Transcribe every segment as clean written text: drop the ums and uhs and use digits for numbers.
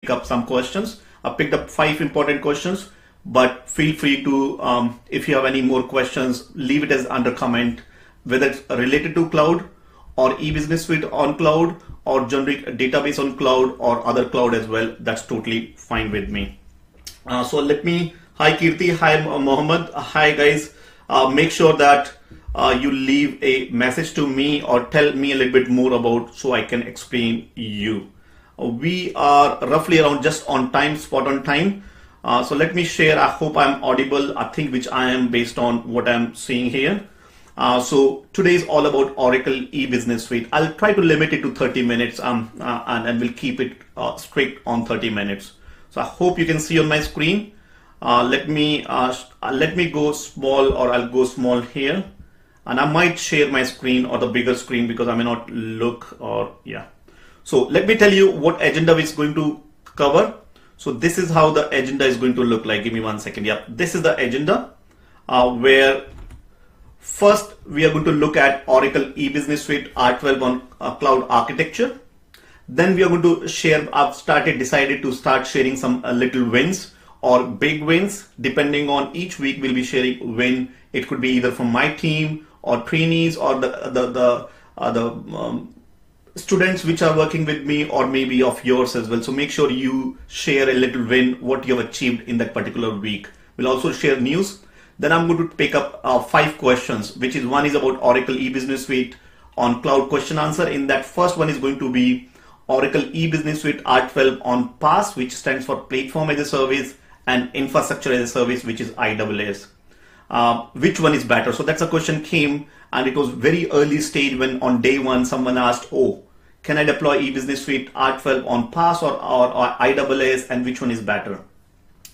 pick up some questions. I picked up 5 important questions, but feel free to, if you have any more questions, leave it as under comment, whether it's related to cloud or e-business suite on cloud or generic database on cloud or other cloud as well. That's totally fine with me. Hi Kirti, hi Mohammed, hi guys. Make sure that you leave a message to me or tell me a little bit more about so I can explain you. We are roughly around just on time, spot on time. So let me share. I hope I'm audible. I think which I am based on what I'm seeing here. So today is all about Oracle e-business suite. I'll try to limit it to 30 minutes and we'll keep it strict on 30 minutes. So I hope you can see on my screen. Let me go small, or I'll go small here, and I might share my screen or the bigger screen because I may not look, or yeah. So let me tell you what agenda is going to cover. So this is how the agenda is going to look like. Give me 1 second. Yeah, this is the agenda where first we are going to look at Oracle e-business suite R12 on cloud architecture. Then we are going to share. I've decided to start sharing some little wins or big wins. Depending on each week, we'll be sharing win. It could be either from my team or trainees or the students which are working with me, or maybe of yours as well. So make sure you share a little win, what you have achieved in that particular week. We'll also share news. Then I'm going to pick up 5 questions, which is one is about Oracle e-business suite on cloud question answer. In that first one is going to be Oracle e-business suite R12 on PaaS, which stands for platform as a service, and infrastructure as a service, which is IaaS. Which one is better? So that's a question came, and it was very early stage when on day one someone asked, oh, can I deploy e-business suite R12 on PaaS or IaaS, and which one is better?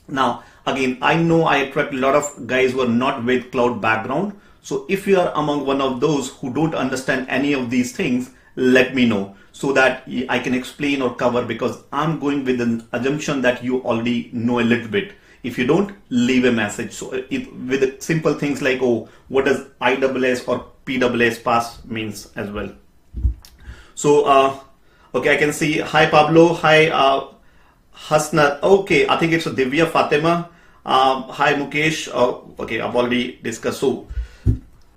Now again, I know I attract a lot of guys who are not with cloud background. So if you are among one of those who don't understand any of these things, let me know so that I can explain or cover, because I'm going with an assumption that you already know a little bit. If you don't, leave a message. So with simple things like, oh, what does IaaS or PaaS PaaS means as well. So, okay, I can see, hi Pablo, hi Hasna, okay, I think it's Divya Fatima, hi Mukesh, okay, I've already discussed.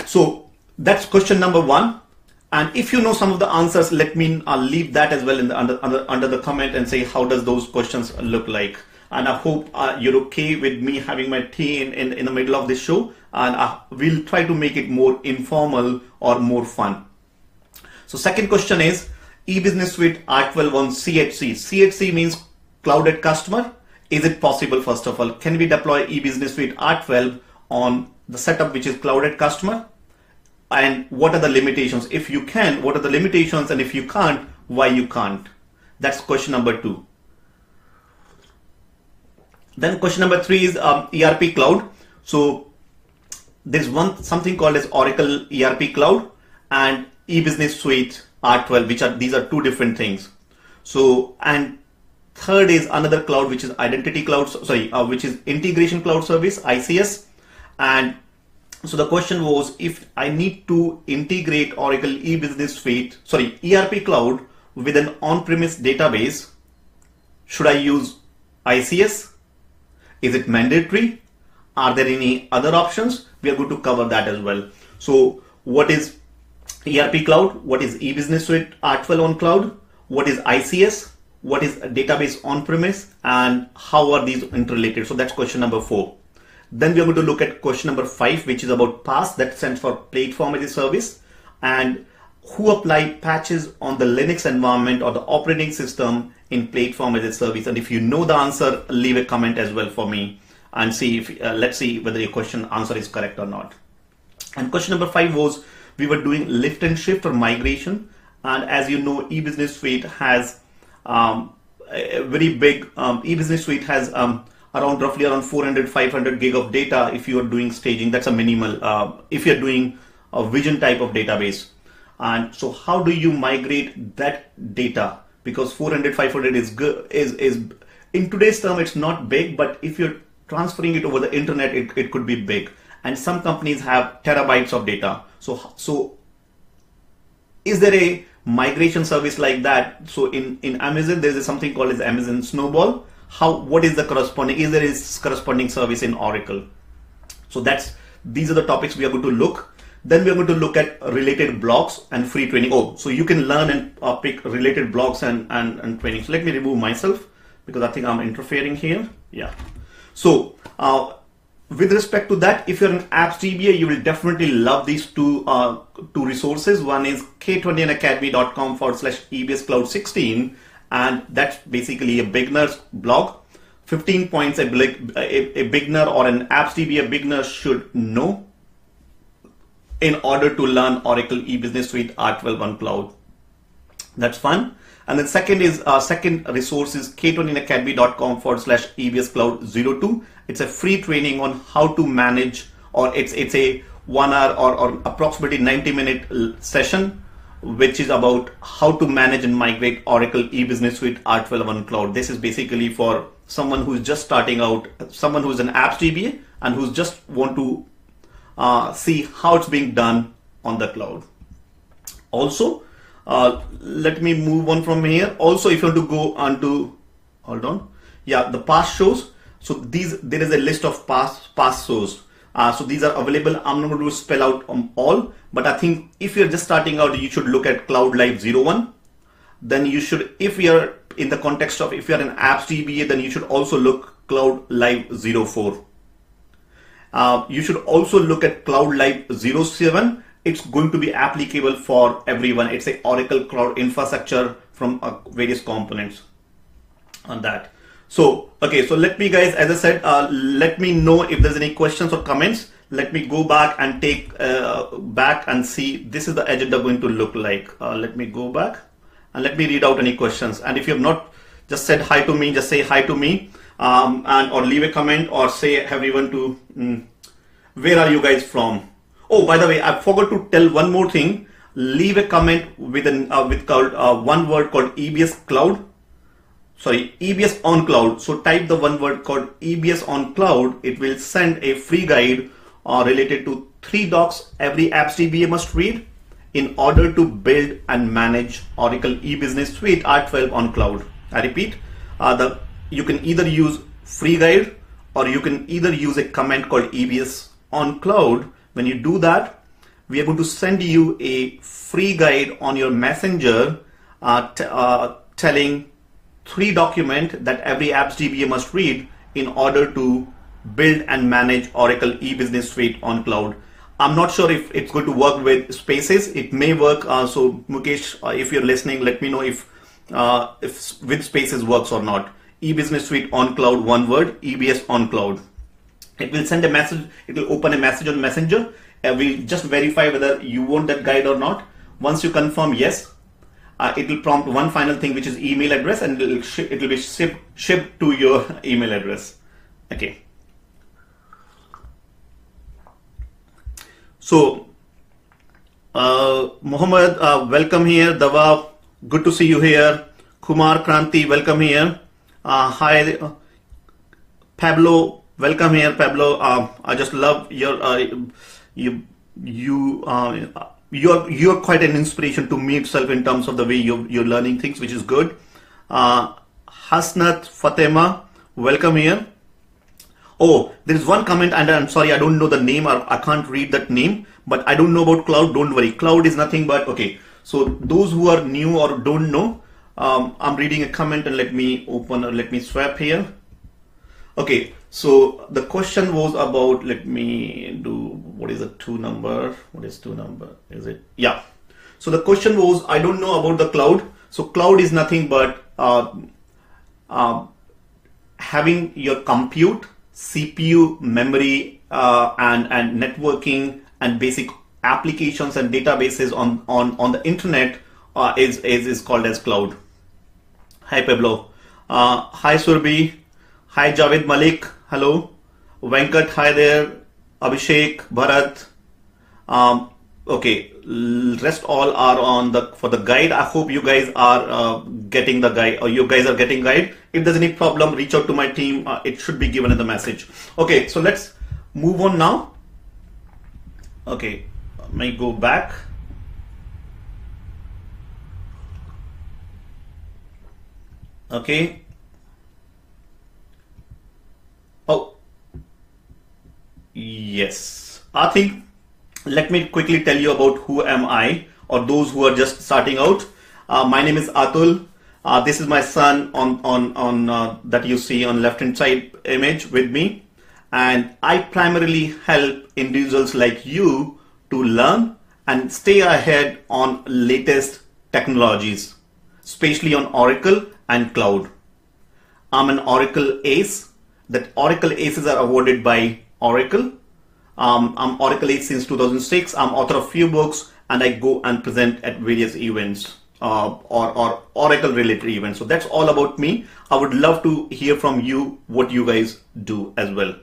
So that's question number 1. And if you know some of the answers, let me leave that as well in the under the comment and say how does those questions look like. And I hope you're okay with me having my tea in the middle of this show, and we'll try to make it more informal or more fun. So second question is e-business suite R12 on CHC. CHC means cloud at customer. Is it possible? First of all, can we deploy e-business suite R12 on the setup which is cloud at customer? And what are the limitations? If you can, what are the limitations? And if you can't, why you can't? That's question number 2. Then question number 3 is ERP Cloud. So there's something called as Oracle ERP Cloud and e-business suite R12, these are 2 different things. So, and third is another cloud, which is identity cloud, which is integration cloud service, ICS. And so the question was, if I need to integrate Oracle e-business suite, ERP Cloud with an on-premise database, should I use ICS? Is it mandatory? Are there any other options? We are going to cover that as well. So what is ERP Cloud? What is e-business suite R12 on cloud? What is ICS? What is a database on-premise? And how are these interrelated? So that's question number 4. Then we are going to look at question number 5, which is about PaaS, that stands for platform as a service, and who apply patches on the Linux environment or the operating system in platform as a service. And if you know the answer, leave a comment as well for me and see if let's see whether your question answer is correct or not. And question number 5 was, we were doing lift and shift or migration. And as you know, e-business suite has a very big, e-business suite has roughly around 400-500 gig of data. If you are doing staging, that's a minimal, if you're doing a vision type of database. And so how do you migrate that data? Because 400-500 is good, is in today's term, it's not big, but if you're transferring it over the internet, it could be big. And some companies have terabytes of data. So is there a migration service like that. So in Amazon, there is something called as Amazon Snowball. What is the corresponding? Is there is corresponding service in Oracle? So these are the topics we are going to look. Then we are going to look at related blocks and free training. Oh, so you can learn and pick related blocks and training. So let me remove myself because I think I'm interfering here. Yeah. So with respect to that, if you're an apps DBA, you will definitely love these two resources. One is k21academy.com/EBS Cloud 16, and that's basically a beginner's blog. 15 points a beginner or an apps DBA beginner should know in order to learn Oracle E-Business Suite R12 on cloud. That's fun. And then second resource is k21academy.com/EBS Cloud 02. It's a free training on how to manage, or it's a 1 hour or approximately 90-minute session, which is about how to manage and migrate Oracle E-Business Suite R12 on cloud. This is basically for someone who's just starting out, someone who's an apps DBA and who's just want to see how it's being done on the cloud. Also, let me move on from here. Also, if you want to go on to, hold on, yeah, the past shows. So there is a list of past shows. So these are available. I'm not going to spell out all, but I think if you're just starting out, you should look at Cloud Live 01. Then you should, if you're in the context of, if you're an apps DBA, then you should also look Cloud Live 04. You should also look at Cloud Live 07. It's going to be applicable for everyone. It's a Oracle Cloud Infrastructure from various components on that. So, okay, so let me guys, as I said, let me know if there's any questions or comments. Let me go back and take back and see, this is the agenda going to look like. Let me go back and let me read out any questions. And if you have not just said hi to me, just say hi to me, or leave a comment or say everyone to, where are you guys from? Oh, by the way, I forgot to tell one more thing. Leave a comment with one word called EBS Cloud. Sorry, EBS on Cloud. So type the one word called EBS on Cloud. It will send a free guide related to 3 docs every apps DBA must read in order to build and manage Oracle E-Business Suite R12 on cloud. I repeat, you can either use free guide or you can either use a command called EBS on Cloud. When you do that, we are going to send you a free guide on your messenger telling 3 documents that every apps DBA must read in order to build and manage Oracle E-Business Suite on cloud. I'm not sure if it's going to work with spaces. It may work. So Mukesh, if you're listening, let me know if with spaces works or not. E-Business Suite on cloud, one word, EBS on cloud. It will send a message. It will open a message on Messenger. We'll just verify whether you want that guide or not. Once you confirm yes, it will prompt one final thing, which is email address, and it will be shipped to your email address. Okay. So, Mohammed, welcome here. Dava, good to see you here. Kumar, Kranti, welcome here. Hi, Pablo, welcome here. Pablo, I just love your you're quite an inspiration to me itself in terms of the way you're learning things, which is good. Hasnat Fatima, welcome here. Oh, there is one comment, and I'm sorry, I don't know the name, or I can't read that name, but I don't know about cloud. Don't worry, cloud is nothing but, okay. So those who are new or don't know, I'm reading a comment, and let me swap here. Okay, so the question was about, let me do, what is the 2 number? What is 2 number? Is it? Yeah. So the question was, I don't know about the cloud. So cloud is nothing but having your compute, CPU, memory, and networking and basic applications and databases on the internet is called as cloud. Hi Pablo. Hi Surbi. Hi Javed Malik. Hello. Venkat. Hi there. Abhishek. Bharat. Okay. Rest all are on for the guide. I hope you guys are getting the guide, or you guys are getting guide. If there's any problem, reach out to my team. It should be given in the message. Okay, so let's move on now. Okay, let me go back. Okay. Oh, yes. I think, let me quickly tell you about who am I, or those who are just starting out. My name is Atul. This is my son on that you see on left hand side image with me, and I primarily help individuals like you to learn and stay ahead on latest technologies, especially on Oracle and cloud. I'm an Oracle Ace. That Oracle Aces are awarded by Oracle. I'm Oracle Ace since 2006. I'm author of few books, and I go and present at various events or Oracle related events. So that's all about me. I would love to hear from you what you guys do as well.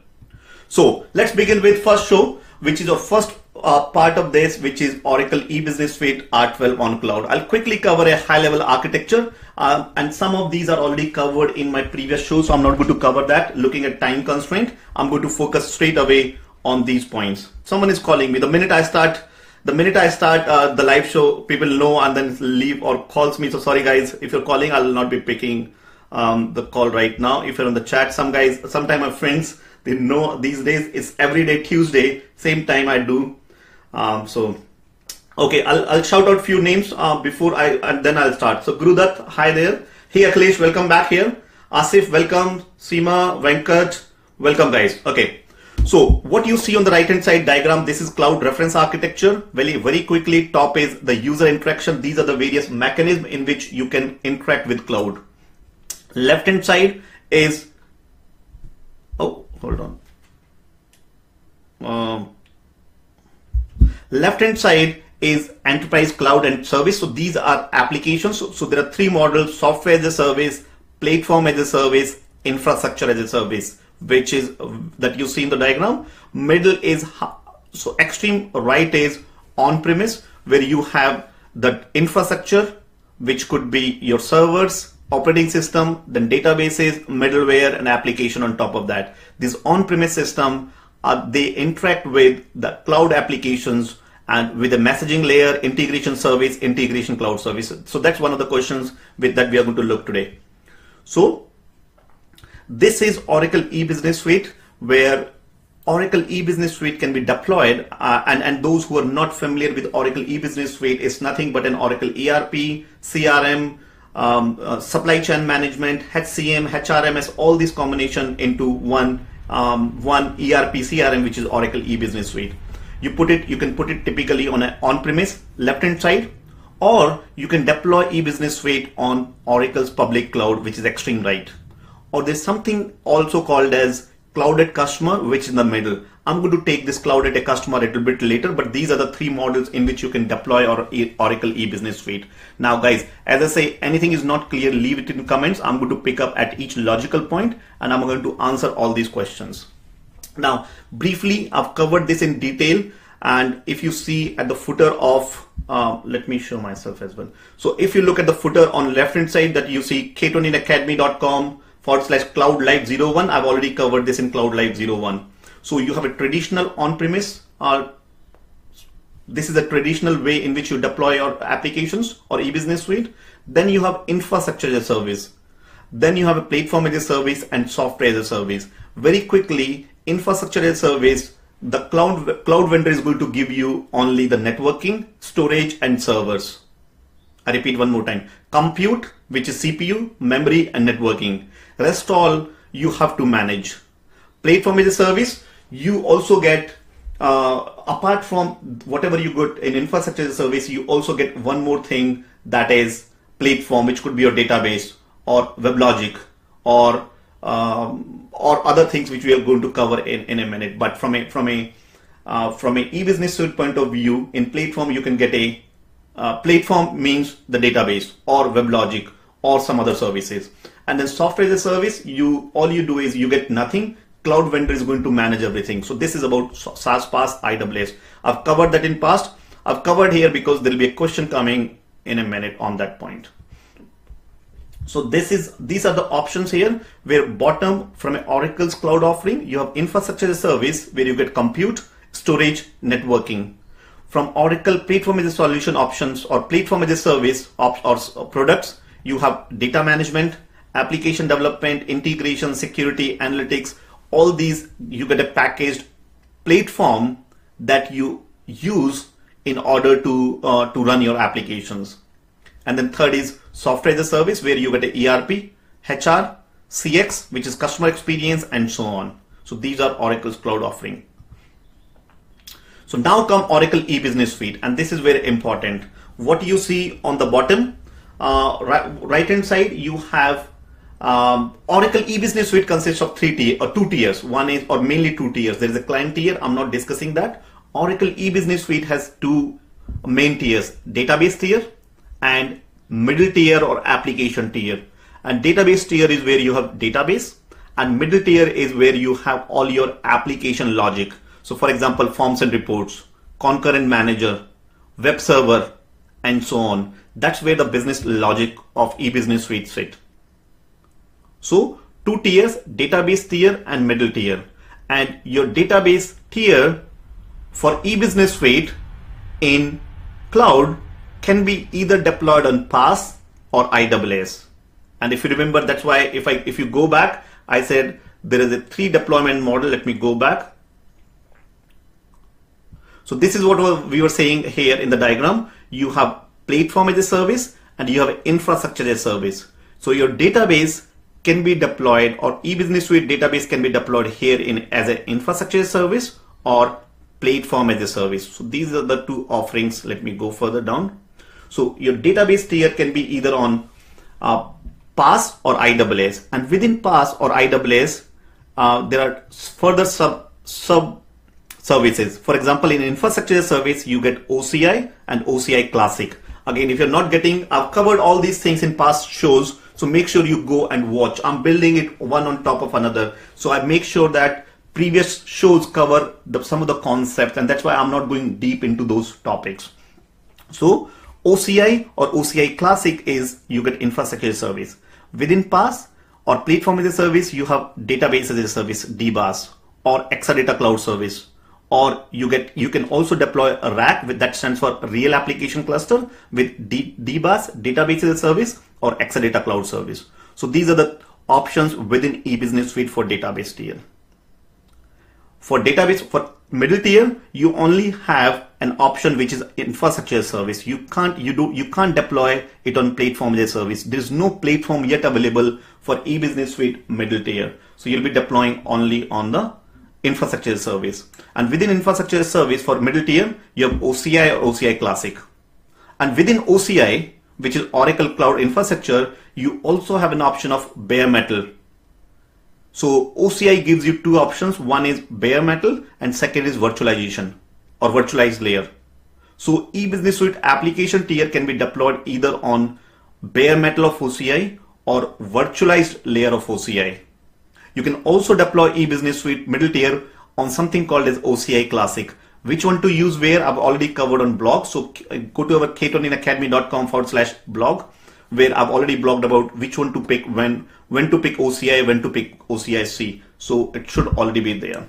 So let's begin with first show, which is our first part of this, which is Oracle E-Business Suite R12 on cloud. I'll quickly cover a high-level architecture, and some of these are already covered in my previous show, so I'm not going to cover that. Looking at time constraint, I'm going to focus straight away on these points. Someone is calling me. The minute I start the live show, people know and then leave or calls me. So sorry guys, if you're calling, I'll not be picking the call right now. If you're on the chat, sometime my friends, they know these days it's everyday Tuesday, same time I do. Okay, I'll shout out few names and then I'll start. So Gurudat, hi there. Hey Akhilesh, welcome back here. Asif, welcome. Seema, Venkat, welcome guys. Okay, so what you see on the right hand side diagram, this is cloud reference architecture. Very quickly, top is the user interaction. These are the various mechanisms in which you can interact with cloud. Left hand side is, oh, hold on. Left hand side is enterprise cloud and service. So these are applications. So there are three models: software as a service, platform as a service, infrastructure as a service, which is that you see in the diagram. Middle is, so extreme right is on-premise, where you have the infrastructure, which could be your servers, operating system, then databases, middleware, and application on top of that. This on-premise system, they interact with the cloud applications and with the messaging layer, integration service, integration cloud services. So that's one of the questions that we are going to look today. So this is Oracle E-Business Suite, where Oracle E-Business Suite can be deployed, and those who are not familiar with Oracle E-Business Suite, is nothing but an Oracle ERP, CRM, supply chain management, HCM, HRMS, all these combination into one ERP CRM, which is Oracle E-Business Suite. You can put it typically on an on-premise left hand side, or you can deploy E-Business Suite on Oracle's public cloud, which is extreme right. Or there's something also called as cloud at customer, which is in the middle. I'm going to take this cloud at a customer a little bit later, but these are the three models in which you can deploy Oracle E-Business Suite. Now guys, as I say, anything is not clear, leave it in comments. I'm going to pick up at each logical point, and I'm going to answer all these questions. Now, briefly, I've covered this in detail, and if you see at the footer of, let me show myself as well. So if you look at the footer on left hand side, that you see k20academy.com/Cloud Live 01. I've already covered this in Cloud Live 01. So you have a traditional on-premise, this is a traditional way in which you deploy your applications or e-business suite. Then you have infrastructure as a service. Then you have a platform as a service and software as a service. Very quickly, infrastructure as a service, the cloud vendor is going to give you only the networking, storage, and servers. I repeat one more time: compute, which is CPU, memory, and networking. Rest all you have to manage. Platform as a service, you also get, apart from whatever you got in infrastructure as a service, you also get one more thing, that is platform, which could be your database or WebLogic or other things which we are going to cover in a minute. But from a e-business suite point of view, in platform you can get a platform means the database or WebLogic or some other services. And then software as a service, all you do is you get nothing. Cloud vendor is going to manage everything. So this is about SaaS, PaaS, IaaS. I've covered that in past. I've covered here because there will be a question coming in a minute on that point. So these are the options here, where bottom from an Oracle's cloud offering, you have infrastructure as a service, where you get compute, storage, networking. From Oracle platform as a solution options or platform as a service or products, you have data management, application development, integration, security, analytics, all these you get a packaged platform that you use in order to run your applications. And then third is software as a service, where you get a ERP, HR, CX, which is customer experience, and so on. So these are Oracle's cloud offering. So now come Oracle E-Business Suite, and this is very important. What you see on the bottom, right hand side, you have Oracle E-Business Suite consists of two tiers. One is, or mainly two tiers. There is a client tier. I'm not discussing that. Oracle E-Business Suite has two main tiers: database tier and middle tier or application tier. And database tier is where you have database, and middle tier is where you have all your application logic. So for example, forms and reports, concurrent manager, web server, and so on. That's where the business logic of E-Business Suite sit. So two tiers, database tier and middle tier. And your database tier for E-Business Suite in cloud can be either deployed on PaaS or IaaS. And if you remember, that's why if you go back, I said there is a 3 deployment model. Let me go back. So this is what we were saying here in the diagram. You have platform as a service and you have infrastructure as a service. So your database can be deployed, or E-Business Suite database can be deployed here as an infrastructure as a service or platform as a service. So these are the two offerings. Let me go further down. So your database tier can be either on PaaS or IaaS, and within PaaS or IaaS, there are further sub services. For example, in infrastructure service, you get OCI and OCI Classic. Again, if you're not getting, I've covered all these things in past shows, so make sure you go and watch. I'm building it one on top of another, so I make sure that previous shows cover some of the concepts, and that's why I'm not going deep into those topics. So OCI or OCI Classic is you get infrastructure as a service. Within PaaS or platform as a service, you have database as a service, DBAs, or Exadata Cloud Service. Or you can also deploy a RAC, that stands for Real Application Cluster, with DBAs, database as a service, or Exadata Cloud Service. So these are the options within E-Business Suite for database tier. For database, for middle tier, you only have an option which is infrastructure as a service. You can't deploy it on platform as a service. There is no platform yet available for E-Business Suite middle tier. So you'll be deploying only on the infrastructure as a service. And within infrastructure as a service for middle tier, you have OCI or OCI Classic. And within OCI, which is Oracle Cloud Infrastructure, you also have an option of bare metal. So OCI gives you two options. One is bare metal and second is virtualization or virtualized layer. So E-Business Suite application tier can be deployed either on bare metal of OCI or virtualized layer of OCI. You can also deploy E-Business Suite middle tier on something called as OCI Classic. Which one to use where I've already covered on blog. So go to our k20academy.com/blog, where I've already blogged about which one to pick, when to pick OCI, when to pick OCI-C. So it should already be there.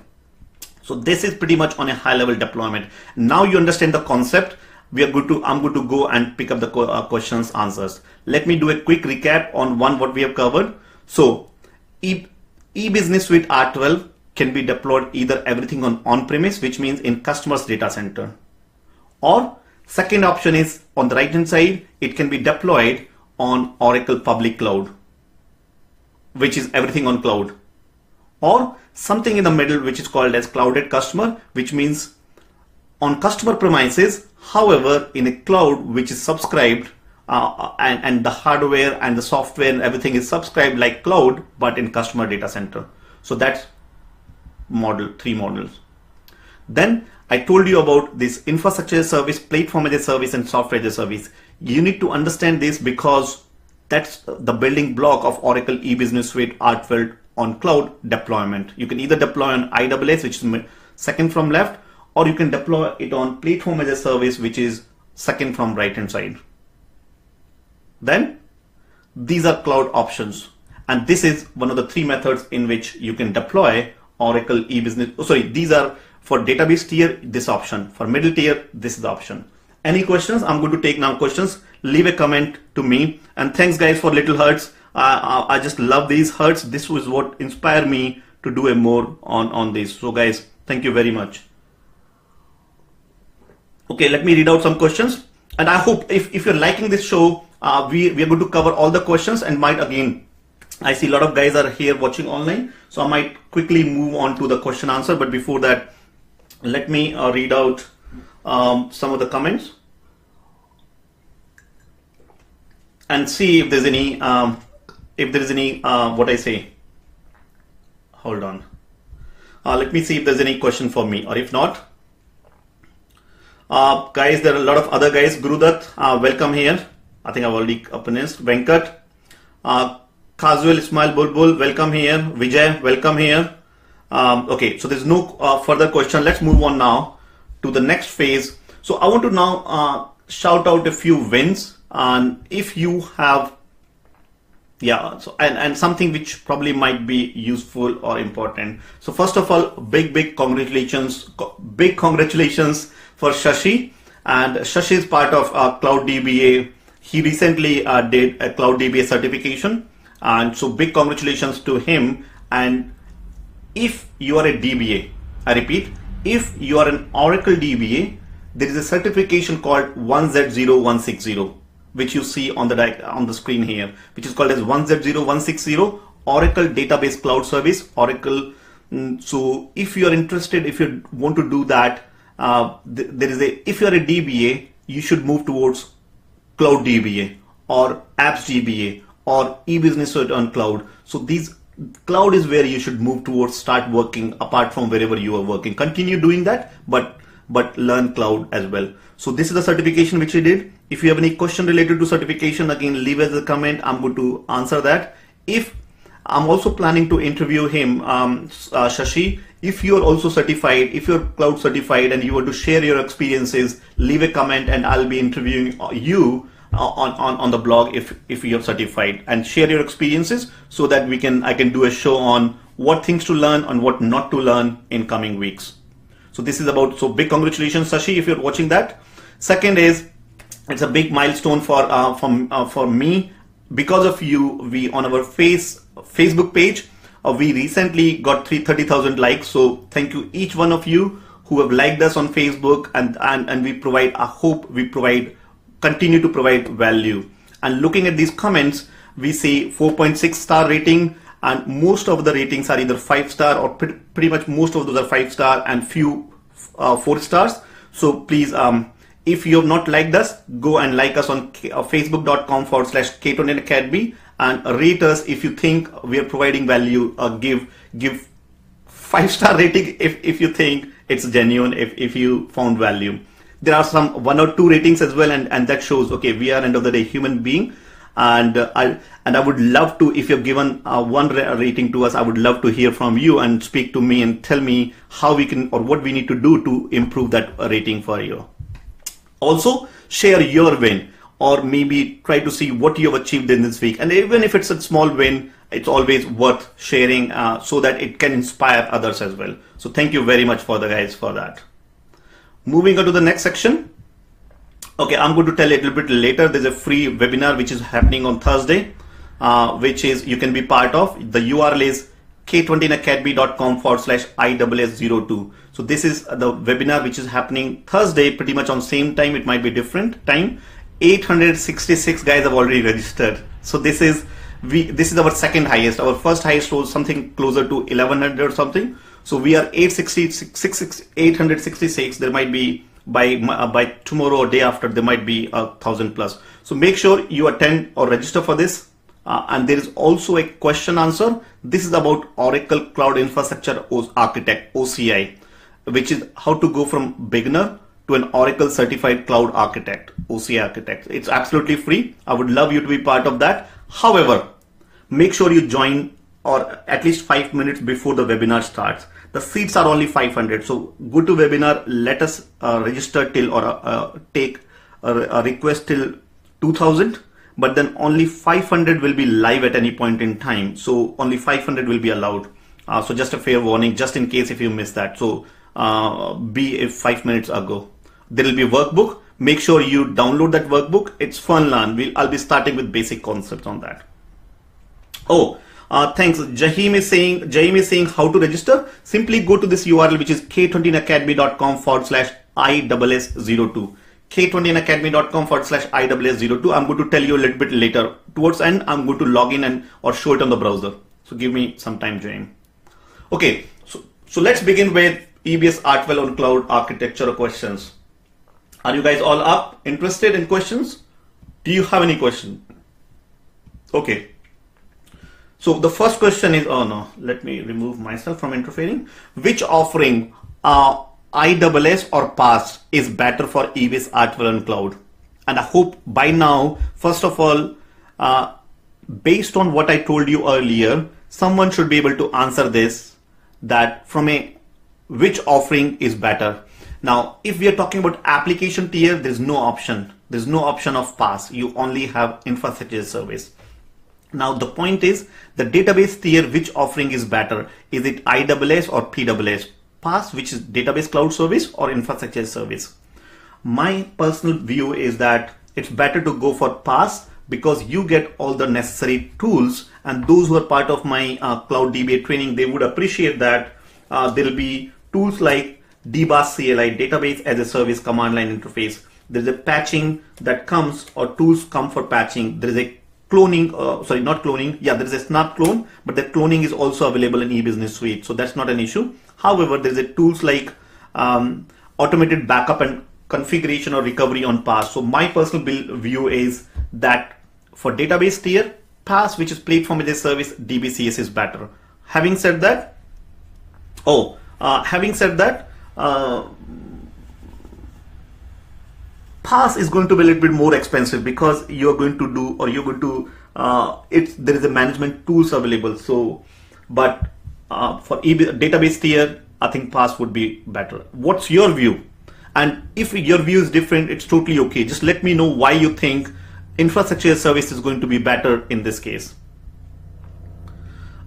So this is pretty much on a high level deployment. Now you understand the concept. I'm going to go and pick up the questions, answers. Let me do a quick recap on what we have covered. So E-Business Suite R12 can be deployed either everything on-premise, which means in customer's data center. Or second option is on the right hand side, it can be deployed on Oracle Public Cloud, which is everything on cloud. Or something in the middle, which is called as Clouded Customer, which means on customer premises, however, in a cloud which is subscribed, and the hardware and the software and everything is subscribed like cloud, but in customer data center. So that's three models. Then I told you about this infrastructure as a service, platform as a service, and software as a service. You need to understand this because that's the building block of Oracle E-Business Suite R12 on cloud deployment. You can either deploy on IaaS, which is second from left, or you can deploy it on platform as a service, which is second from right hand side. Then these are cloud options, and this is one of the 3 methods in which you can deploy Oracle E-Business. These are for database tier, this option. For middle tier, this is the option. Any questions? I'm going to take now questions. Leave a comment to me, and thanks guys for little hearts. I just love these hertz. This was what inspired me to do a more on this. So guys, thank you very much. Okay, let me read out some questions. And I hope if you're liking this show, we are going to cover all the questions, and might again, I see a lot of guys are here watching online, so I might quickly move on to the question answer. But before that, let me read out some of the comments and see if there's any what I say. Hold on. Let me see if there's any question for me, or if not, guys, there are a lot of other guys. Gurudat, welcome here. I think I've already pronounced. Venkat, Kazwil Ismail Bulbul, welcome here. Vijay, welcome here. Okay, so there's no further question. Let's move on now to the next phase. So I want to now shout out a few wins, and if you have, yeah, so and something which probably might be useful or important. So first of all, big congratulations for Shashi. And Shashi is part of Cloud DBA. He recently did a Cloud DBA certification, and so big congratulations to him. And if you are a DBA, I repeat, if you are an Oracle DBA, there is a certification called 1Z0160, which you see on the screen here, which is called as 1Z0160 Oracle Database Cloud Service, Oracle. So if you are interested, if you want to do that, if you are a DBA, you should move towards Cloud DBA or Apps DBA or e-business suite on cloud. So these cloud is where you should move towards, start working apart from wherever you are working. Continue doing that, but learn cloud as well. So this is the certification which he did. If you have any question related to certification, again, leave as a comment. I'm going to answer that. If I'm also planning to interview him, Shashi, if you're also certified, if you're cloud certified and you want to share your experiences, leave a comment and I'll be interviewing you on the blog if you're certified, and share your experiences so that I can do a show on what things to learn and what not to learn in coming weeks. So this is about, so big congratulations, Shashi, if you're watching that. Second is, it's a big milestone for me. Because of you, we on our Facebook page, we recently got 30,000 likes. So thank you each one of you who have liked us on Facebook, and we provide, I hope we continue to provide value. And looking at these comments, we see 4.6 star rating, and most of the ratings are either 5-star or pretty much most of those are 5-star and few 4 stars. So please, if you have not liked us, go and like us on facebook.com/K20 Academy and rate us if you think we are providing value. Give 5-star rating if you think it's genuine, if you found value. There are some 1 or 2 ratings as well, and that shows, okay, we are end of the day human being. And I would love to, if you've given 1 rating to us, I would love to hear from you and speak to me and tell me how we can, or what we need to do to improve that rating for you. Also, share your win, or maybe try to see what you have achieved in this week. And even if it's a small win, it's always worth sharing so that it can inspire others as well. So thank you very much for the guys for that. Moving on to the next section. Okay, I'm going to tell you a little bit later. There's a free webinar which is happening on Thursday, which is you can be part of. The URL is k20academy.com/ISS02. So this is the webinar which is happening Thursday, pretty much on same time. It might be different time. 866 guys have already registered. So this is our second highest. Our first highest was something closer to 1100 or something. So we are 866. There might be by tomorrow or day after, there might be 1,000 plus. So make sure you attend or register for this. And there is also a question answer. This is about Oracle Cloud Infrastructure Architect, OCI, which is how to go from beginner to an Oracle Certified Cloud Architect, OCI Architect. It's absolutely free. I would love you to be part of that. However, make sure you join or at least 5 minutes before the webinar starts. The seats are only 500. So go to webinar, let us register till or take a request till 2000. But then only 500 will be live at any point in time. So only 500 will be allowed. So just a fair warning, just in case if you miss that. So be 5 minutes ago. There will be a workbook. Make sure you download that workbook. It's fun learn. I'll be starting with basic concepts on that. Oh, thanks. Jahim is saying how to register. Simply go to this URL, which is k20academy.com/ISS02. k20academy.com/ISS02. I'm going to tell you a little bit later. Towards the end, I'm going to log in or show it on the browser. So give me some time, Jahim. Okay, so let's begin with EBS R12 on cloud architecture questions. Are you guys all up? Interested in questions? Do you have any question? Okay. So the first question is, oh no, let me remove myself from interfering. Which offering, ISS or PaaS, is better for EBS R12 on cloud? And I hope by now, first of all, based on what I told you earlier, someone should be able to answer this, that from which offering is better. Now, if we are talking about application tier, there's no option. There's no option of PaaS. You only have infrastructure service. Now, the point is the database tier, which offering is better? Is it ISS or PaaS? PaaS, which is database cloud service, or infrastructure service? My personal view is that it's better to go for PaaS because you get all the necessary tools, and those who are part of my cloud DBA training, they would appreciate that there will be tools like DBAs CLI, database as a service command line interface. There's a patching that comes, or tools come for patching. There is a cloning, sorry, not cloning. Yeah, there is a snap clone, but the cloning is also available in eBusiness Suite. So that's not an issue. However, there's a tools like automated backup and configuration or recovery on PaaS. So my personal view is that for database tier, PaaS, which is platform as a service, DBCS is better. Having said that, PaaS is going to be a little bit more expensive because you're going to do, or you're going to, there is a management tools available. So, but for database tier, I think PaaS would be better. What's your view? And if your view is different, it's totally okay. Just let me know why you think infrastructure service is going to be better in this case.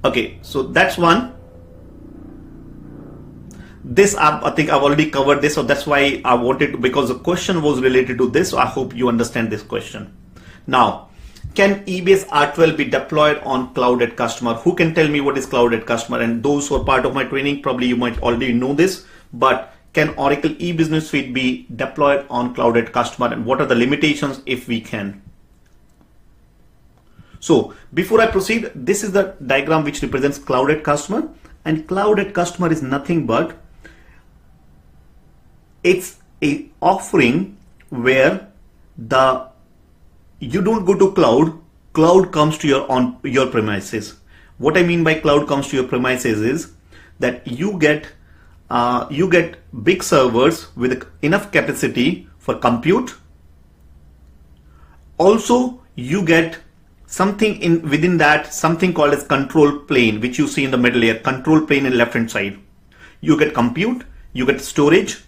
Okay, so that's one. This I think I've already covered this, so that's why I wanted to, because the question was related to this. So I hope you understand this question. Now, can EBS R12 be deployed on cloud at customer? Who can tell me what is cloud at customer? And those who are part of my training, probably you might already know this, but can Oracle eBusiness Suite be deployed on cloud at customer, and what are the limitations if we can? So before I proceed, this is the diagram which represents cloud at customer, and cloud at customer is nothing but it's a offering where you don't go to cloud comes to your premises. What I mean by cloud comes to your premises is that you get big servers with enough capacity for compute. Also, you get something within that, something called as control plane, which you see in the middle here, control plane in left hand side. You get compute, you get storage,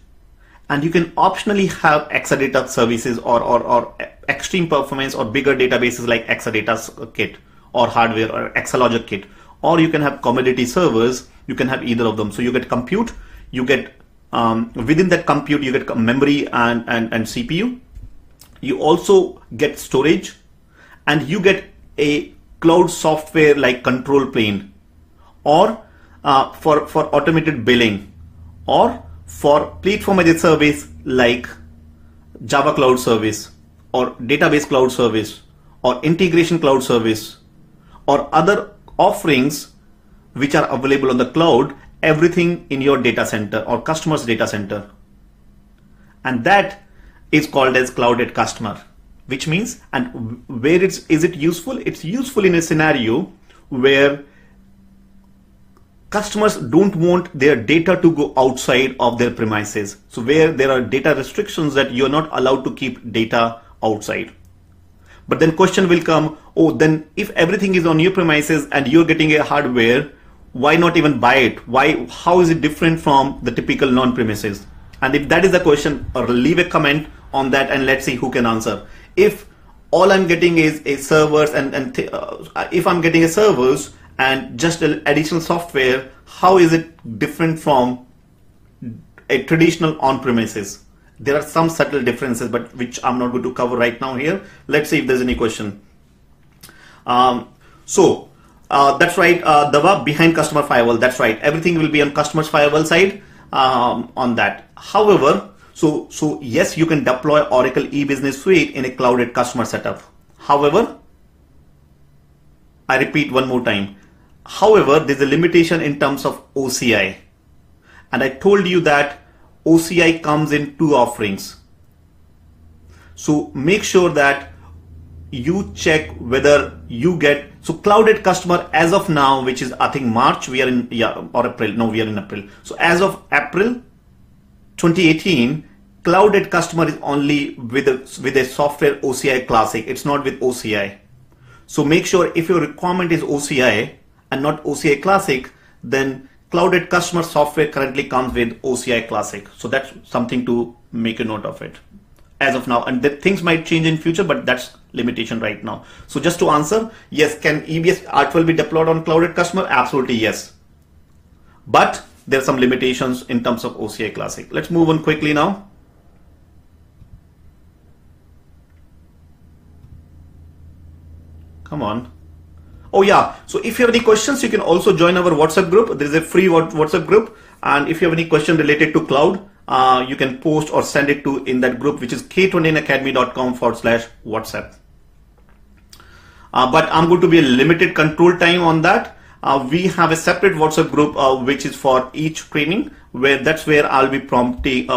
and you can optionally have Exadata services or extreme performance or bigger databases like Exadata kit or hardware or Exalogic kit, or you can have commodity servers. You can have either of them. So you get compute, you get within that compute you get memory and CPU. You also get storage, and you get a cloud software like control plane, or for automated billing, or for platform as a service like Java Cloud Service or database cloud service or integration cloud service or other offerings which are available on the cloud, everything in your data center or customer's data center. And that is called as cloud at customer, which means, and where is it useful? It's useful in a scenario where customers don't want their data to go outside of their premises. So where there are data restrictions that you're not allowed to keep data outside. But then question will come, oh, then if everything is on your premises and you're getting a hardware, why not even buy it? How is it different from the typical non-premises? And if that is the question, or leave a comment on that and let's see who can answer. If all I'm getting is a servers if I'm getting a servers and just additional software, how is it different from a traditional on-premises? There are some subtle differences, but which I'm not going to cover right now here. Let's see if there's any question. So That's right, Dava, behind customer firewall. That's right. Everything will be on customer's firewall side on that. However, so yes, you can deploy Oracle E-Business Suite in a clouded customer setup. However, I repeat one more time. However, there's a limitation in terms of OCI. And I told you that OCI comes in 2 offerings. So make sure that you check whether you get, so clouded customer as of now, which is I think March, we are in, yeah, or April, no, we are in April. So as of April 2018, clouded customer is only with a software OCI Classic. It's not with OCI. So make sure if your requirement is OCI and not OCI Classic, then clouded customer software currently comes with OCI Classic. So that's something to make a note of it as of now. And things might change in future, but that's limitation right now. So just to answer, yes, can EBS R12 be deployed on clouded customer? Absolutely yes. But there are some limitations in terms of OCI Classic. Let's move on quickly now. Come on. Oh yeah, so if you have any questions, you can also join our WhatsApp group. There is a free WhatsApp group, and if you have any question related to cloud, you can post or send it to in that group, which is k29academy.com/WhatsApp. But I'm going to be a limited control time on that. We have a separate WhatsApp group which is for each training, that's where I'll be promptly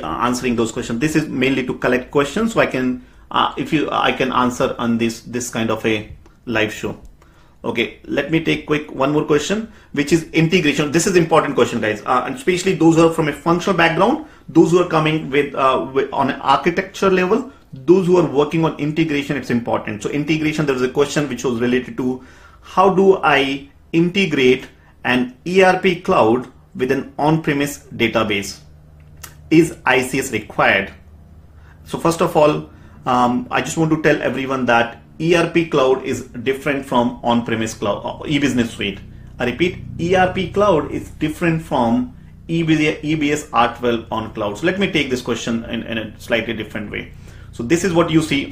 answering those questions. This is mainly to collect questions, so I can I can answer on this kind of a live show. Okay, let me take one more question, which is integration. This is important question, guys, and especially those who are from a functional background, those who are coming with on an architecture level, those who are working on integration. It's important. So integration, there was a question which was related to how do I integrate an ERP cloud with an on-premise database? Is ICS required? So first of all, I just want to tell everyone that ERP cloud is different from on-premise cloud, e-business suite. I repeat, ERP cloud is different from EBS R12 on cloud. So let me take this question in a slightly different way. So this is what you see.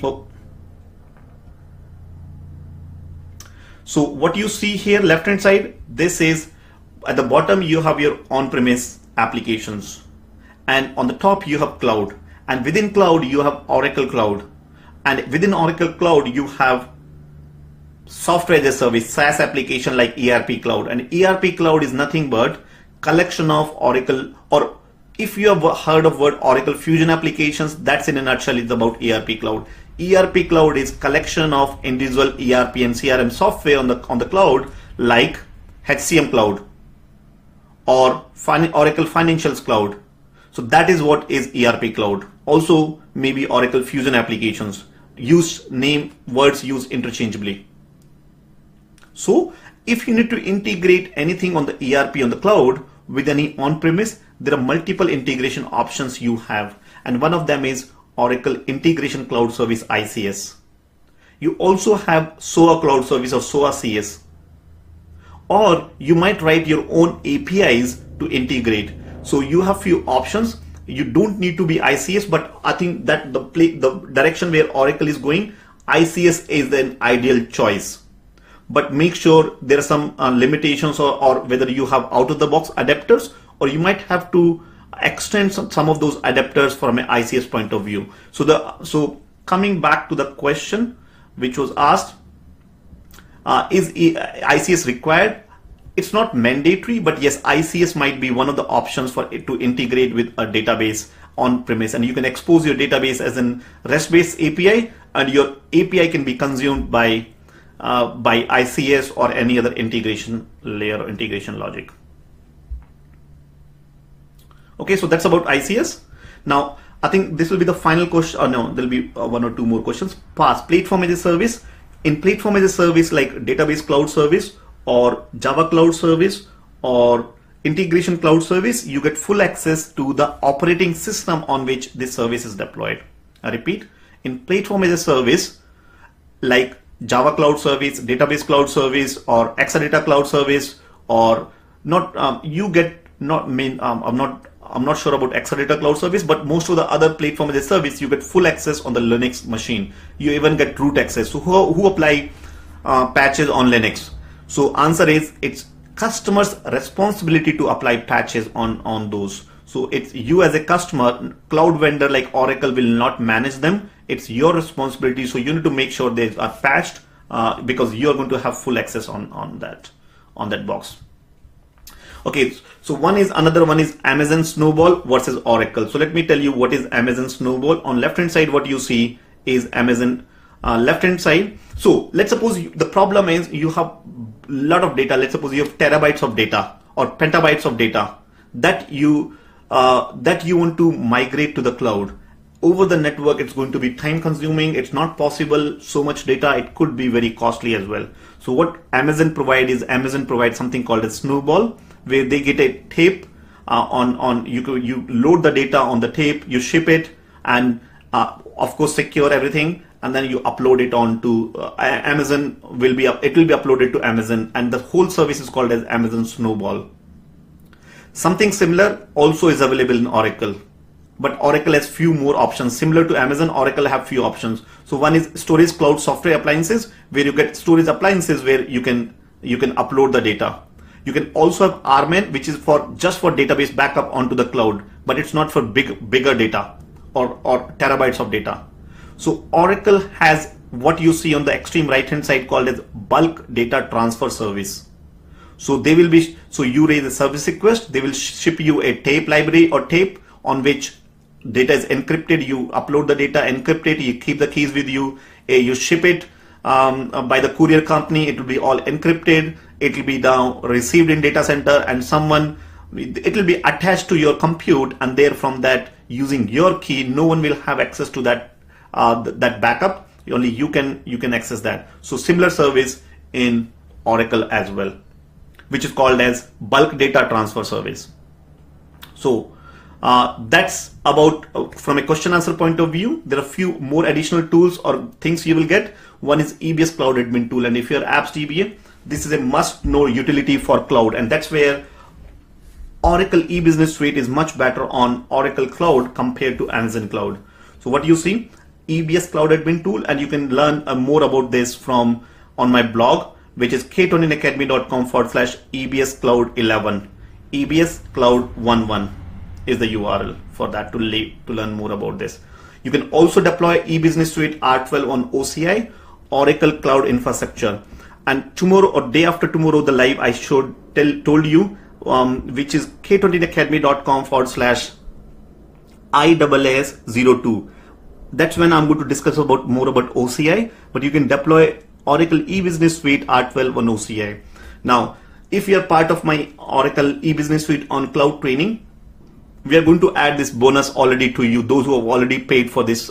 So what you see here, left hand side, this is at the bottom you have your on-premise applications, and on the top you have cloud, and within cloud you have Oracle Cloud, and within Oracle Cloud you have software as a service, SaaS application like ERP Cloud. And ERP Cloud is nothing but collection of Oracle, or if you have heard of word Oracle Fusion applications, that's in a nutshell is about ERP Cloud. ERP Cloud is collection of individual ERP and CRM software on the cloud, like HCM Cloud or Oracle Financials Cloud. So that is what is ERP Cloud. Also maybe Oracle Fusion applications. Words used interchangeably. So if you need to integrate anything on the ERP on the cloud with any on-premise, there are multiple integration options you have, and one of them is Oracle Integration Cloud Service ICS. You also have SOA Cloud Service or SOA CS, or you might write your own APIs to integrate. So you have few options. You don't need to be ICS, but I think that the direction where Oracle is going, ICS is an ideal choice. But make sure there are some limitations, or whether you have out-of-the-box adapters, or you might have to extend some of those adapters from an ICS point of view. So coming back to the question which was asked, is ICS required? It's not mandatory, but yes, ICS might be one of the options for it to integrate with a database on-premise, and you can expose your database as an REST-based API, and your API can be consumed by ICS or any other integration layer or integration logic. Okay, so that's about ICS. Now, I think this will be the final question. No, there'll be one or two more questions. PaaS, platform as a service. In platform as a service like database cloud service or Java cloud service or integration cloud service, you get full access to the operating system on which this service is deployed. I repeat, in platform as a service like Java cloud service, database cloud service, or Exadata cloud service, or not, I'm not sure about Exadata cloud service, but most of the other platform as a service, you get full access on the Linux machine. You even get root access. So who apply patches on Linux? So answer is it's customer's responsibility to apply patches on those. So it's you as a customer, cloud vendor like Oracle will not manage them. It's your responsibility. So you need to make sure they are patched because you're going to have full access on that box. Okay, so another one is Amazon Snowball versus Oracle. So let me tell you what is Amazon Snowball. On left hand side, what you see is Amazon left hand side. So let's suppose the problem is you have a lot of data. Let's suppose you have terabytes of data or petabytes of data that you want to migrate to the cloud. Over the network, it's going to be time consuming. It's not possible. So much data, it could be very costly as well. So what Amazon provides something called a Snowball, where they get a tape you load the data on the tape, you ship it, and of course secure everything, and then you upload it onto Amazon. It will be uploaded to Amazon, and the whole service is called as Amazon Snowball. Something similar also is available in Oracle, but Oracle has few more options. Similar to Amazon, Oracle have few options. So one is storage cloud software appliances, where you get storage appliances where you can upload the data. You can also have RMAN, which is just for database backup onto the cloud, but it's not for bigger data or terabytes of data. So Oracle has what you see on the extreme right hand side called as bulk data transfer service. So you raise a service request, they will ship you a tape library or tape on which data is encrypted. You upload the data, encrypt it, you keep the keys with you, you ship it by the courier company. It will be all encrypted. It will be now received in data center, and it will be attached to your compute, and there from that, using your key, no one will have access to that backup. Only you can access that. So similar service in Oracle as well, which is called as bulk data transfer service. So that's about from a question answer point of view. There are a few more additional tools or things you will get. One is EBS Cloud Admin tool, and if you're apps DBA, this is a must know utility for cloud, and that's where Oracle e-business suite is much better on Oracle Cloud compared to Amazon Cloud. So what you see, EBS Cloud Admin tool, and you can learn more about this on my blog, which is k20academy.com/EBS Cloud 11. EBS Cloud 11 is the URL for that to learn more about this. You can also deploy eBusiness Suite R12 on OCI, Oracle Cloud Infrastructure. And tomorrow or day after tomorrow, the live I told you, which is k20academy.com/IAAS02. That's when I'm going to discuss more about OCI, but you can deploy Oracle eBusiness Suite R12 on OCI. Now, if you are part of my Oracle eBusiness Suite on cloud training, we are going to add this bonus already to you, those who have already paid for this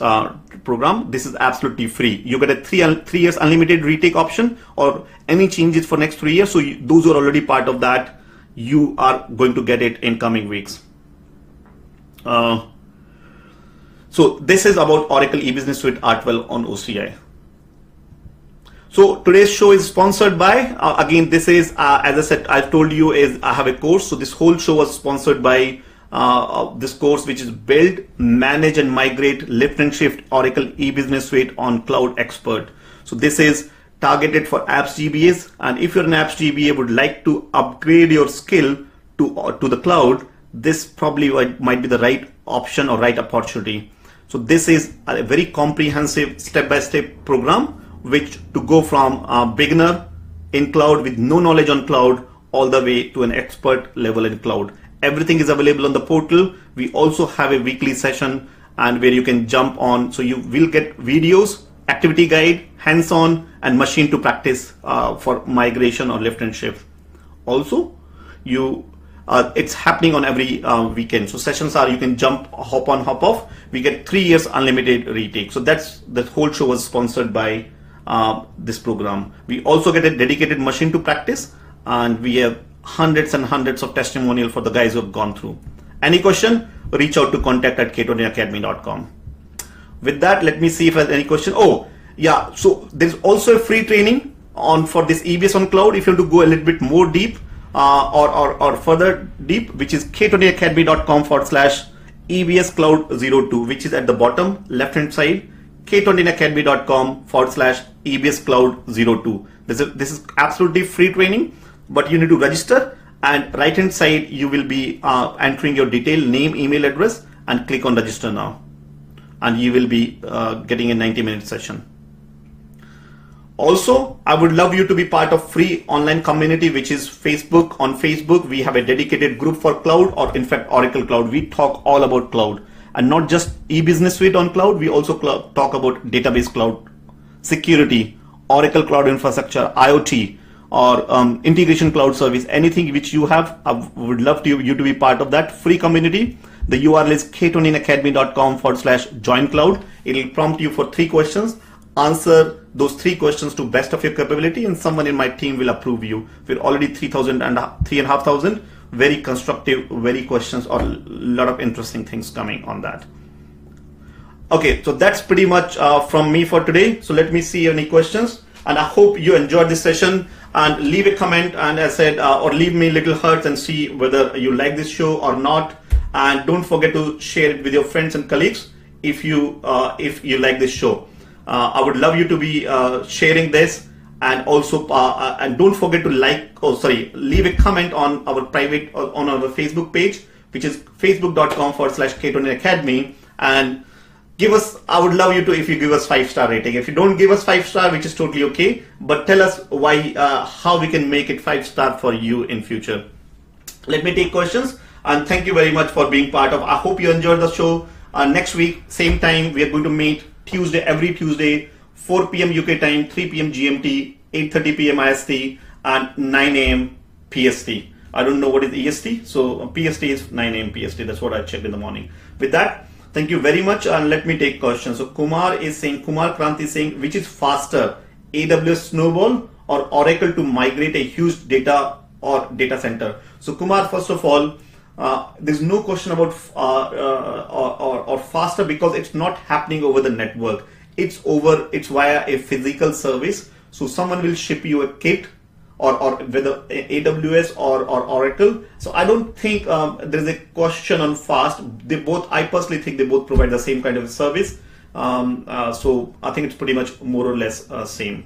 program. This is absolutely free. You get a 3 years unlimited retake option, or any changes for next 3 years. So those who are already part of that, you are going to get it in coming weeks. So this is about Oracle eBusiness Suite R12 on OCI. So today's show is sponsored by, again, this is, as I said, I've told you, is I have a course. So this whole show was sponsored by this course, which is Build, Manage and Migrate Lift and Shift Oracle eBusiness Suite on Cloud Expert. So this is targeted for apps DBAs, and if you're an apps DBA would like to upgrade your skill to the cloud, this probably might be the right option or right opportunity. So this is a very comprehensive step-by-step program, which to go from a beginner in cloud with no knowledge on cloud all the way to an expert level in cloud. Everything is available on the portal. We also have a weekly session and where you can jump on. So you will get videos, activity guide, hands-on, and machine to practice for migration or lift and shift. Also, it's happening on every weekend. So sessions are, you can jump, hop on, hop off. We get 3 years unlimited retake. So the whole show was sponsored by this program. We also get a dedicated machine to practice, and we have hundreds and hundreds of testimonial for the guys who have gone through. Any question, reach out to contact@k20academy.com. With that, let me see if there's any question. Oh yeah, so there's also a free training for this EBS on cloud if you want to go a little bit more deep or further deep, which is k20academy.com/EBS Cloud 02, which is at the bottom left hand side, k20academy.com/EBS Cloud 02. This is absolutely free training, but you need to register, and right hand side you will be entering your detail, name, email address, and click on register now, and you will be getting a 90-minute session. Also, I would love you to be part of free online community, which is Facebook. On Facebook, we have a dedicated group for cloud, or in fact Oracle Cloud. We talk all about cloud, and not just e-business suite on cloud. We also talk about database cloud, security, Oracle Cloud Infrastructure, IoT, or integration cloud service. Anything which you have, I would love you to be part of that free community. The URL is k20academy.com/join cloud. It will prompt you for 3 questions. Answer those 3 questions to best of your capability, and someone in my team will approve you. We're already 3,500. Very constructive, very questions, or a lot of interesting things coming on that. Okay, so that's pretty much from me for today. So let me see any questions, and I hope you enjoyed this session. And leave a comment, and I said, or leave me little hearts and see whether you like this show or not. And don't forget to share it with your friends and colleagues if you like this show. I would love you to be sharing this, and also and don't forget to leave a comment on our private, on our Facebook page, which is facebook.com/k20academy, and give us, I would love you to, if you give us 5-star rating. If you don't give us 5-star, which is totally okay, but tell us why, how we can make it 5-star for you in future. Let me take questions, and thank you very much for being part of. I hope you enjoyed the show. Next week, same time, we are going to meet Tuesday, every Tuesday, 4 p.m. UK time, 3 p.m. GMT, 8:30 p.m. IST, and 9 a.m. PST. I don't know what is EST, so PST is 9 a.m. PST. That's what I checked in the morning. With that, thank you very much, and let me take questions. So Kumar Kranti is saying, which is faster, AWS Snowball or Oracle to migrate a huge data or data center? So Kumar, first of all, there's no question about or faster, because it's not happening over the network. It's via a physical service. So someone will ship you a kit, or whether AWS or Oracle. So I don't think there's a question on fast. I personally think they both provide the same kind of service. So I think it's pretty much more or less same.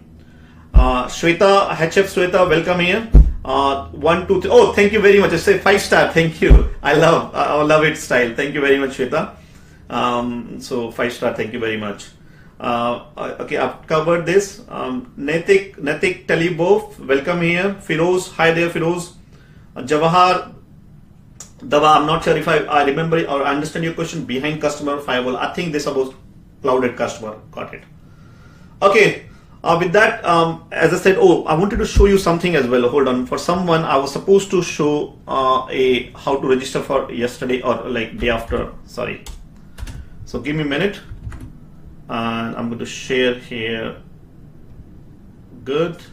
Shweta, HF Shweta, welcome here. 1, 2, 3. Oh, thank you very much. I say 5-star. Thank you. I love it style. Thank you very much, Shweta. So 5-star. Thank you very much. Okay, I've covered this. Natik Talibov, welcome here. Firoz, hi there, Firoz. Jawahar Dava, I'm not sure if I remember or understand your question. Behind customer firewall, I think this about clouded customer. Got it. Okay. With that, as I said, I wanted to show you something as well. Hold on. For someone, I was supposed to show how to register for yesterday, or like day after. Sorry. So give me a minute, and I'm going to share here. Good.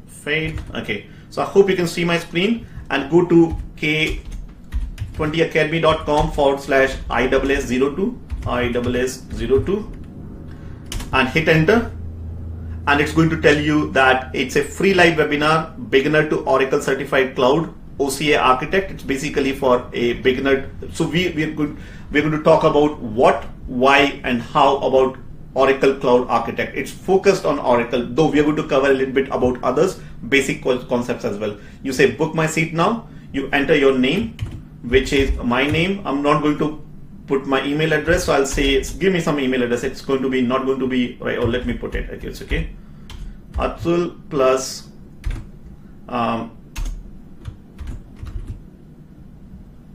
Fade. Okay. So I hope you can see my screen, and go to k20academy.com/ISS02, and hit enter. And it's going to tell you that it's a free live webinar, beginner to Oracle certified cloud OCA architect. It's basically for a beginner. So we're going to talk about what, why, and how about Oracle Cloud Architect. It's focused on Oracle, though we are going to cover a little bit about others, basic concepts as well. You say book my seat now. You enter your name, which is my name. I'm not going to put my email address, so I'll say give me some email address. It's going to be not going to be right. Or let me put it. Okay, it's okay. Atul plus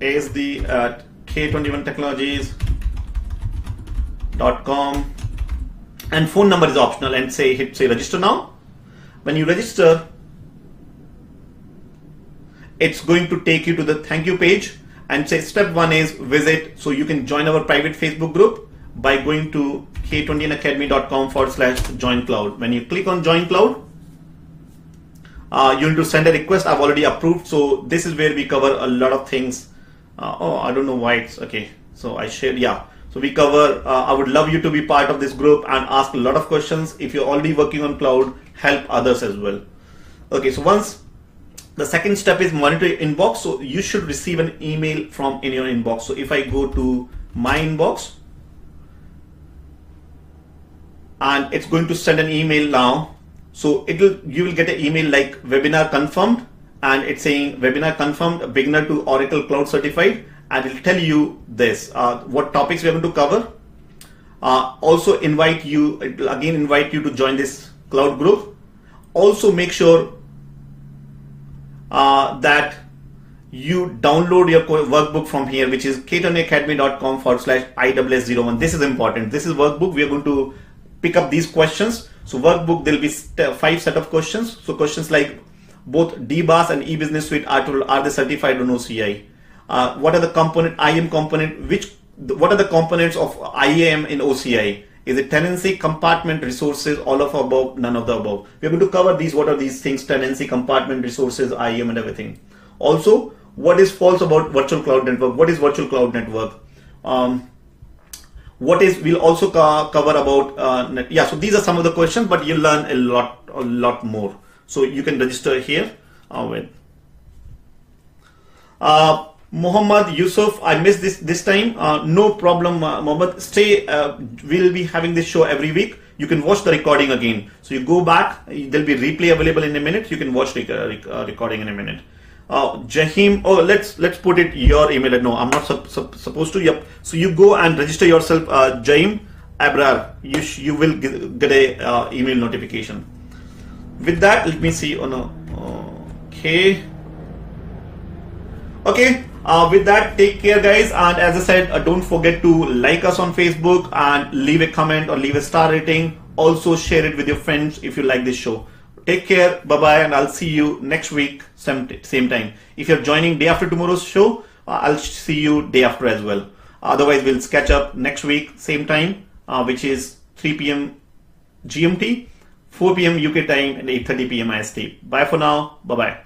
ASD at k21technologies.com, and phone number is optional, and hit register now. When you register, it's going to take you to the thank you page, and say step 1 is visit. So you can join our private Facebook group by going to k20academy.com/join cloud. When you click on join cloud, you need to send a request. I've already approved. So this is where we cover a lot of things. I don't know why it's okay. So I shared, yeah. So we cover, I would love you to be part of this group and ask a lot of questions. If you're already working on cloud, help others as well. Okay, so once the second step is monitor your inbox. So you should receive an email in your inbox. So if I go to my inbox, and it's going to send an email now, So you will get an email like webinar confirmed, and it's saying webinar confirmed, beginner to Oracle Cloud certified, and it'll tell you this, what topics we're going to cover. Also it'll again invite you to join this cloud group. Also make sure that you download your workbook from here, which is katernacademy.com/IWS01. This is important. This is workbook. We are going to pick up these questions. So workbook, there'll be 5 set of questions. So questions like both DBAs and e-business suite are they certified on OCI? What are the component, IAM component, what are the components of IAM in OCI? Is it tenancy, compartment, resources, all of above, none of the above? We're going to cover these. What are these things? Tenancy, compartment, resources, IAM, and everything. Also, what is false about virtual cloud network? What is virtual cloud network? We'll also cover about, so these are some of the questions, but you'll learn a lot more. So you can register here. Muhammad Yusuf, I missed this time. No problem, Muhammad. We'll be having this show every week. You can watch the recording again. So you go back, there'll be replay available in a minute. You can watch the recording in a minute. Jahim, let's put it your email. No, I'm not supposed to. Yep. So you go and register yourself, Jahim Abrar. You will get a email notification. With that, let me see. Okay. With that, take care, guys. And as I said, don't forget to like us on Facebook and leave a comment or leave a star rating. Also share it with your friends if you like this show. Take care. Bye-bye. And I'll see you next week, same time. If you're joining day after tomorrow's show, I'll see you day after as well. Otherwise, we'll catch up next week, same time, which is 3 p.m. GMT, 4 p.m. UK time, and 8:30 p.m. IST. Bye for now. Bye-bye.